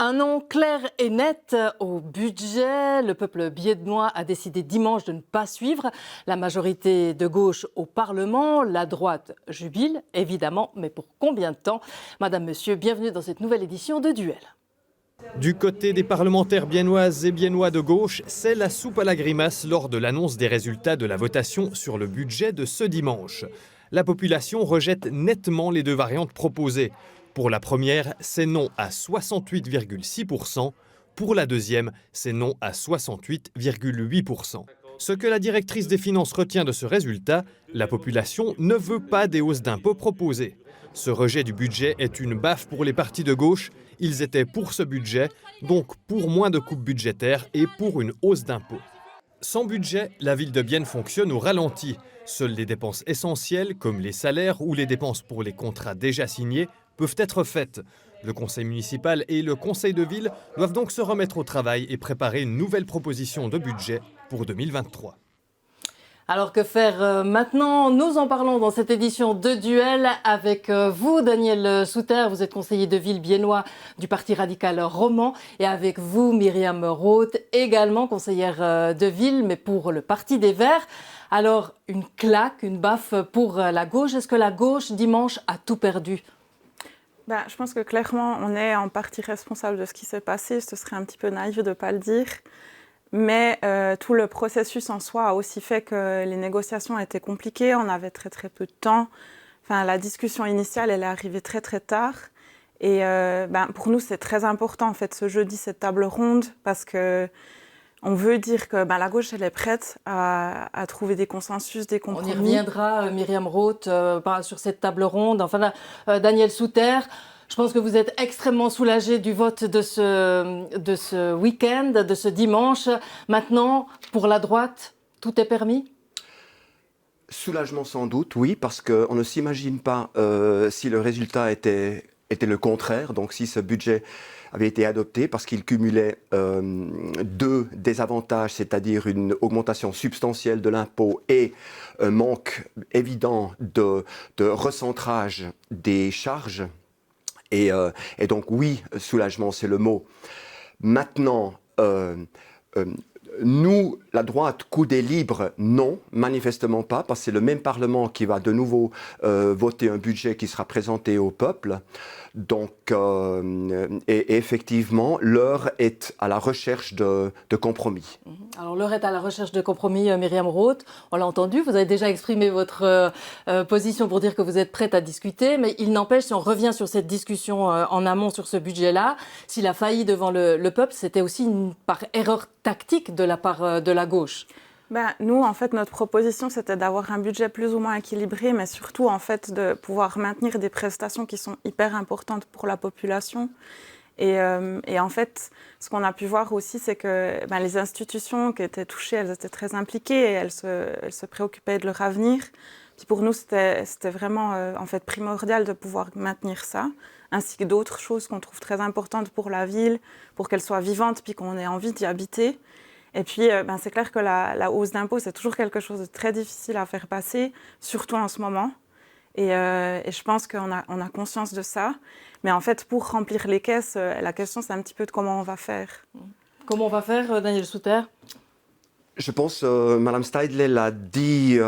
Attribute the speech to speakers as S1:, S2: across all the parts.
S1: Un nom clair et net au budget. Le peuple biennois a décidé dimanche de ne pas suivre la majorité de gauche au Parlement. La droite jubile, évidemment, mais pour combien de temps? Madame, monsieur, bienvenue dans cette nouvelle édition de Duel.
S2: Du côté des parlementaires biennoises et biennois de gauche, c'est la soupe à la grimace lors de l'annonce des résultats de la votation sur le budget de ce dimanche. La population rejette nettement les deux variantes proposées. Pour la première, c'est non à 68,6%. Pour la deuxième, c'est non à 68,8%. Ce que la directrice des finances retient de ce résultat, la population ne veut pas des hausses d'impôts proposées. Ce rejet du budget est une baffe pour les partis de gauche. Ils étaient pour ce budget, donc pour moins de coupes budgétaires et pour une hausse d'impôts. Sans budget, la ville de Bienne fonctionne au ralenti. Seules les dépenses essentielles, comme les salaires ou les dépenses pour les contrats déjà signés, peuvent être faites. Le conseil municipal et le conseil de ville doivent donc se remettre au travail et préparer une nouvelle proposition de budget pour 2023.
S1: Alors que faire maintenant? Nous en parlons dans cette édition de Duel avec vous, Daniel Souter. Vous êtes conseiller de ville biennois du Parti radical roman. Et avec vous, Myriam Roth, également conseillère de ville, mais pour le Parti des Verts. Alors, une claque, une baffe pour la gauche. Est-ce que la gauche, dimanche, a tout perdu?
S3: Je pense que clairement, on est en partie responsable de ce qui s'est passé. Ce serait un petit peu naïf de ne pas le dire. Mais tout le processus en soi a aussi fait que les négociations étaient compliquées. On avait très très peu de temps. Enfin, la discussion initiale, elle est arrivée très très tard. Et pour nous, c'est très important en fait ce jeudi, cette table ronde, parce que on veut dire que la gauche, elle est prête à trouver des consensus, des compromis.
S1: On y reviendra, Myriam Roth, sur cette table ronde. Enfin, Daniel Souter, je pense que vous êtes extrêmement soulagé du vote de ce week-end, de ce dimanche. Maintenant, pour la droite, tout est permis?
S4: Soulagement sans doute, oui, parce qu'on ne s'imagine pas si le résultat était le contraire, donc si ce budget avait été adopté, parce qu'il cumulait deux désavantages, c'est-à-dire une augmentation substantielle de l'impôt et un manque évident de recentrage des charges. Et donc oui, soulagement, c'est le mot. Maintenant, nous, la droite, coudée libre, non, manifestement pas, parce que c'est le même Parlement qui va de nouveau voter un budget qui sera présenté au peuple. Donc, et effectivement, l'heure est à la recherche de compromis.
S1: Alors, l'heure est à la recherche de compromis, Myriam Roth. On l'a entendu, vous avez déjà exprimé votre position pour dire que vous êtes prête à discuter, mais il n'empêche, si on revient sur cette discussion en amont sur ce budget-là, s'il a failli devant le peuple, c'était aussi par erreur tactique de la part de la gauche.
S3: Nous, en fait, notre proposition, c'était d'avoir un budget plus ou moins équilibré, mais surtout, en fait, de pouvoir maintenir des prestations qui sont hyper importantes pour la population. Et en fait, ce qu'on a pu voir aussi, c'est que les institutions qui étaient touchées, elles étaient très impliquées et elles se préoccupaient de leur avenir. Puis pour nous, c'était vraiment en fait primordial de pouvoir maintenir ça, ainsi que d'autres choses qu'on trouve très importantes pour la ville, pour qu'elle soit vivante, puis qu'on ait envie d'y habiter. Et puis, c'est clair que la hausse d'impôts, c'est toujours quelque chose de très difficile à faire passer, surtout en ce moment. Et je pense qu'on a conscience de ça. Mais en fait, pour remplir les caisses, la question, c'est un petit peu de comment on va faire.
S1: Comment on va faire, Daniel Souter?
S4: Je pense, Mme Steidle l'a dit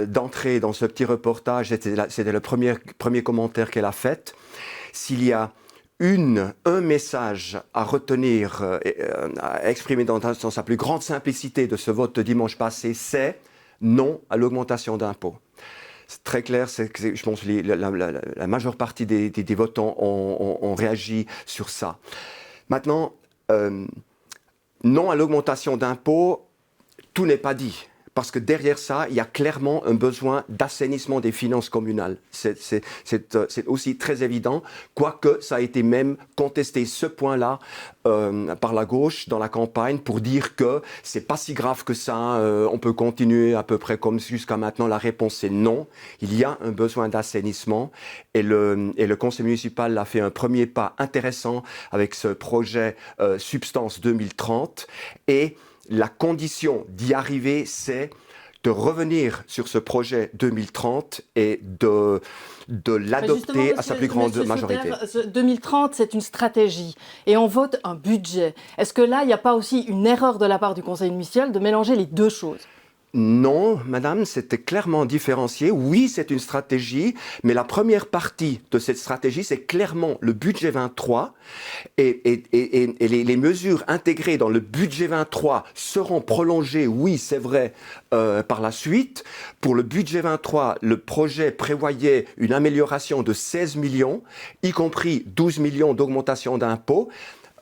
S4: d'entrée dans ce petit reportage, c'était le premier commentaire qu'elle a fait. S'il y a un message à retenir, à exprimer dans sa plus grande simplicité de ce vote de dimanche passé, c'est non à l'augmentation d'impôts. C'est très clair, je pense que la majeure partie des votants ont réagi sur ça. Maintenant, non à l'augmentation d'impôts, tout n'est pas dit. Parce que derrière ça, il y a clairement un besoin d'assainissement des finances communales. C'est aussi très évident, quoique ça a été même contesté ce point-là par la gauche dans la campagne pour dire que c'est pas si grave que ça, on peut continuer à peu près comme jusqu'à maintenant. La réponse est non. Il y a un besoin d'assainissement et le conseil municipal a fait un premier pas intéressant avec ce projet Substance 2030 et la condition d'y arriver, c'est de revenir sur ce projet 2030 et de l'adopter à sa plus grande majorité.
S1: 2030, c'est une stratégie et on vote un budget. Est-ce que là, il n'y a pas aussi une erreur de la part du Conseil municipal de mélanger les deux choses ?
S4: Non, madame, c'était clairement différencié. Oui, c'est une stratégie, mais la première partie de cette stratégie, c'est clairement le budget 23 et les mesures intégrées dans le budget 23 seront prolongées, oui, c'est vrai, par la suite. Pour le budget 23, le projet prévoyait une amélioration de 16 millions, y compris 12 millions d'augmentation d'impôts.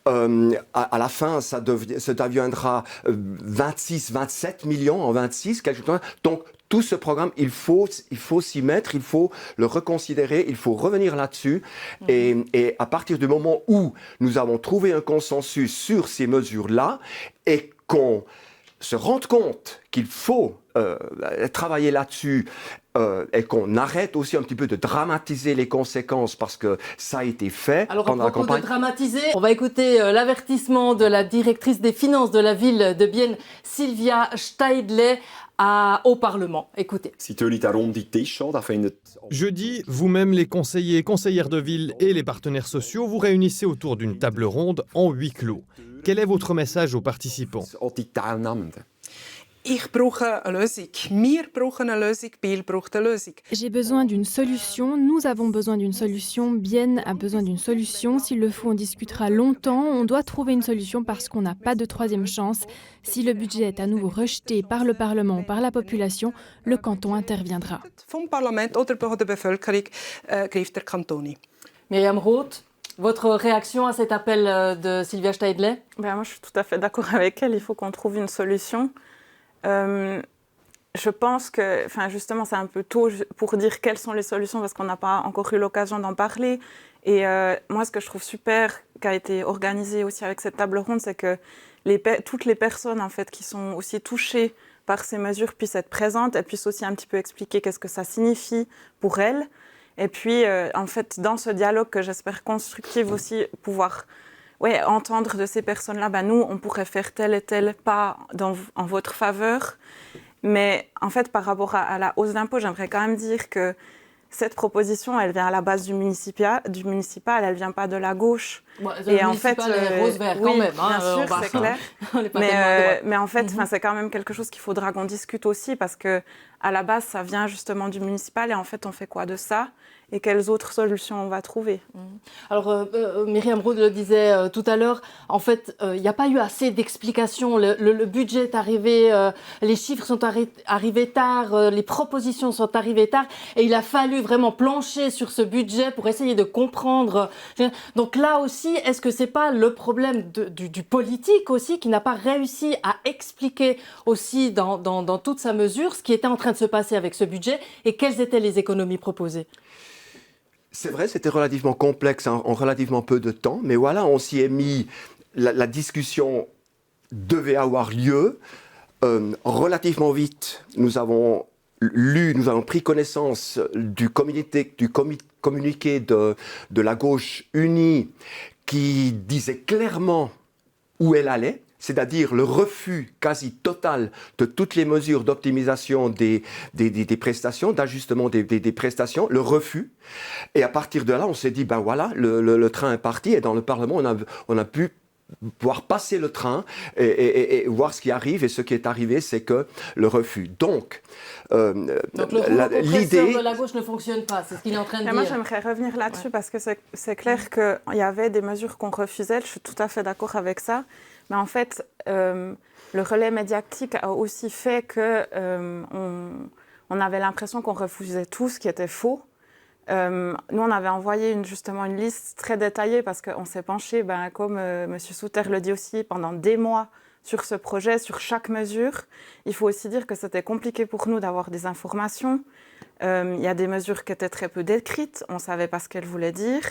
S4: À la fin, ça deviendra 26, 27 millions en 26, quelque chose. Donc, tout ce programme, il faut s'y mettre, il faut le reconsidérer, il faut revenir là-dessus. Et à partir du moment où nous avons trouvé un consensus sur ces mesures-là et qu'on se rende compte qu'il faut travailler là-dessus et qu'on arrête aussi un petit peu de dramatiser les conséquences parce que ça a été fait pendant la campagne. Alors, à propos
S1: de dramatiser, on va écouter l'avertissement de la directrice des finances de la ville de Bienne, Sylvia Steidle, au Parlement. Écoutez.
S2: Jeudi, vous-même, les conseillers et conseillères de ville et les partenaires sociaux, vous réunissez autour d'une table ronde en huis clos. Quel est votre message aux participants ?
S5: J'ai besoin d'une solution, nous avons besoin d'une solution, Bienne a besoin d'une solution. S'il le faut, on discutera longtemps. On doit trouver une solution parce qu'on n'a pas de troisième chance. Si le budget est à nouveau rejeté par le Parlement ou par la population, le canton interviendra.
S1: Myriam Roth, votre réaction à cet appel de Sylvia Steidle ?
S3: Moi, je suis tout à fait d'accord avec elle. Il faut qu'on trouve une solution. Je pense que, justement, c'est un peu tôt pour dire quelles sont les solutions parce qu'on n'a pas encore eu l'occasion d'en parler. Et moi, ce que je trouve super, qui a été organisé aussi avec cette table ronde, c'est que toutes les personnes en fait, qui sont aussi touchées par ces mesures puissent être présentes, elles puissent aussi un petit peu expliquer qu'est-ce que ça signifie pour elles. Et puis, en fait, dans ce dialogue que j'espère constructif aussi, pouvoir entendre de ces personnes-là, nous, on pourrait faire tel et tel pas en votre faveur. Mais en fait, par rapport à la hausse d'impôts, j'aimerais quand même dire que cette proposition, elle vient à la base du municipal, elle ne vient pas de la gauche.
S1: Et en fait, rose-vert quand même.
S3: Bien sûr, c'est clair. Mais en fait, c'est quand même quelque chose qu'il faudra qu'on discute aussi parce que à la base, ça vient justement du municipal. Et en fait, on fait quoi de ça ? Et quelles autres solutions on va trouver.
S1: Alors, Myriam Roth le disait tout à l'heure, en fait, il n'y a pas eu assez d'explications. Le budget est arrivé, les chiffres sont arrivés tard, les propositions sont arrivées tard, et il a fallu vraiment plancher sur ce budget pour essayer de comprendre. Donc là aussi, est-ce que c'est pas le problème du politique aussi, qui n'a pas réussi à expliquer aussi dans toute sa mesure ce qui était en train de se passer avec ce budget et quelles étaient les économies proposées ?
S4: C'est vrai, c'était relativement complexe en relativement peu de temps, mais voilà, on s'y est mis. La discussion devait avoir lieu. Relativement vite, nous avons pris connaissance du communiqué de la gauche unie qui disait clairement où elle allait. C'est-à-dire le refus quasi total de toutes les mesures d'optimisation des prestations, d'ajustement des prestations, le refus. Et à partir de là, on s'est dit, voilà, le train est parti. Et dans le Parlement, on a pu pouvoir passer le train et voir ce qui arrive. Et ce qui est arrivé, c'est que le refus. Donc
S1: l'idée de la gauche ne fonctionne pas, c'est ce qu'il est en train de dire.
S3: Moi, j'aimerais revenir là-dessus parce que c'est clair qu'il y avait des mesures qu'on refusait. Je suis tout à fait d'accord avec ça. Mais en fait, le relais médiatique a aussi fait qu'on avait l'impression qu'on refusait tout ce qui était faux. Nous, on avait envoyé justement une liste très détaillée parce qu'on s'est penché, comme M. Souter le dit aussi, pendant des mois sur ce projet, sur chaque mesure. Il faut aussi dire que c'était compliqué pour nous d'avoir des informations. Il y a des mesures qui étaient très peu décrites, on ne savait pas ce qu'elles voulaient dire.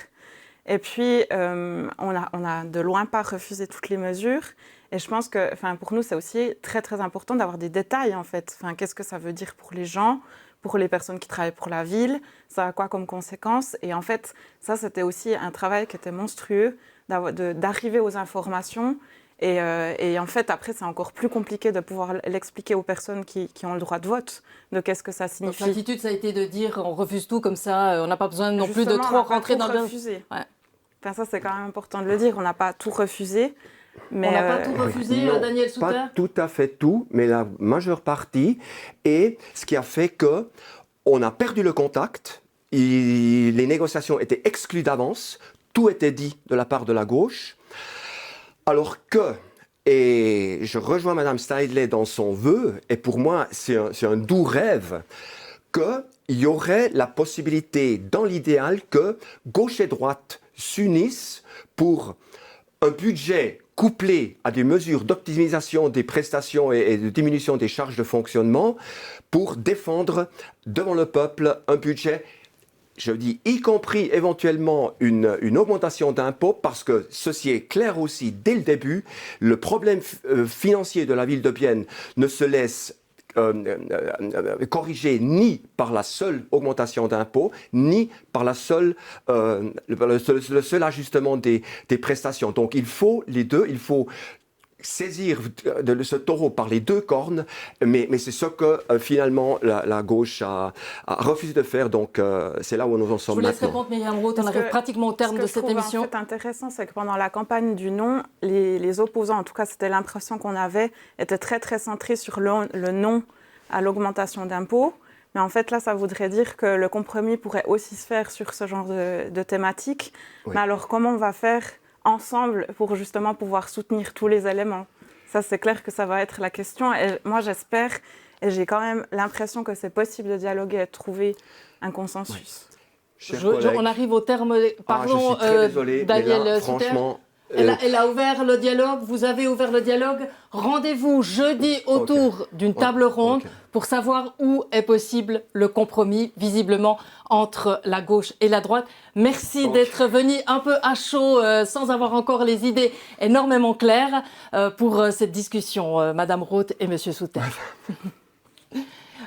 S3: Et puis, on a de loin pas refusé toutes les mesures. Et je pense que pour nous, c'est aussi très, très important d'avoir des détails, en fait. Qu'est-ce que ça veut dire pour les gens, pour les personnes qui travaillent pour la ville, ça a quoi comme conséquences. Et en fait, ça, c'était aussi un travail qui était monstrueux, d'arriver aux informations Et en fait, après, c'est encore plus compliqué de pouvoir l'expliquer aux personnes qui ont le droit de vote, de qu'est-ce que ça signifie.
S1: Donc, l'attitude, ça a été de dire on refuse tout, comme ça, on n'a pas besoin non plus de trop rentrer dans le...
S3: refusé. Ouais. Enfin, ça, c'est quand même important de le dire, on n'a pas tout refusé. Mais
S1: on n'a pas tout refusé,
S4: non,
S1: Daniel Souter?
S4: Pas tout à fait tout, mais la majeure partie. Et ce qui a fait qu'on a perdu le contact, les négociations étaient exclues d'avance, tout était dit de la part de la gauche. Alors que, et je rejoins Mme Steidle dans son vœu, et pour moi c'est un doux rêve, qu'il y aurait la possibilité, dans l'idéal, que gauche et droite s'unissent pour un budget couplé à des mesures d'optimisation des prestations et de diminution des charges de fonctionnement pour défendre devant le peuple un budget, je dis, y compris éventuellement une augmentation d'impôts, parce que ceci est clair aussi dès le début, le problème financier de la ville de Bienne ne se laisse corriger ni par la seule augmentation d'impôts, ni par le seul ajustement des prestations. Donc il faut les deux, il faut saisir ce taureau par les deux cornes, mais c'est ce que finalement la gauche a refusé de faire, donc c'est là où nous en sommes maintenant.
S1: Je vous laisse répondre, Myriam Roth, on arrive pratiquement au terme de cette émission.
S3: Ce que je trouve en fait intéressant, c'est que pendant la campagne du non, les opposants, en tout cas c'était l'impression qu'on avait, étaient très très centrés sur le non à l'augmentation d'impôts. Mais en fait, là, ça voudrait dire que le compromis pourrait aussi se faire sur ce genre de thématique. Oui. Mais alors, comment on va faire ensemble pour justement pouvoir soutenir tous les éléments? Ça, c'est clair que ça va être la question. Et moi, j'espère, et j'ai quand même l'impression que c'est possible de dialoguer et de trouver un consensus.
S4: Oui.
S1: On arrive au terme. Pardon,
S4: je suis très désolé,
S1: Daniel
S4: Souter. Franchement...
S1: Elle a ouvert le dialogue, vous avez ouvert le dialogue. Rendez-vous jeudi autour d'une table ronde pour savoir où est possible le compromis, visiblement, entre la gauche et la droite. Merci d'être venu un peu à chaud, sans avoir encore les idées énormément claires pour cette discussion, Madame Roth et Monsieur Souter.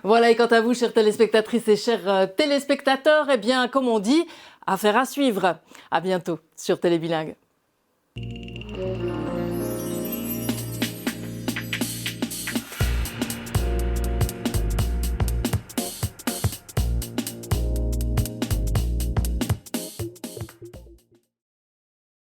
S1: Voilà, et quant à vous, chères téléspectatrices et chers téléspectateurs, eh bien, comme on dit, affaire à suivre. À bientôt sur Télébilingue.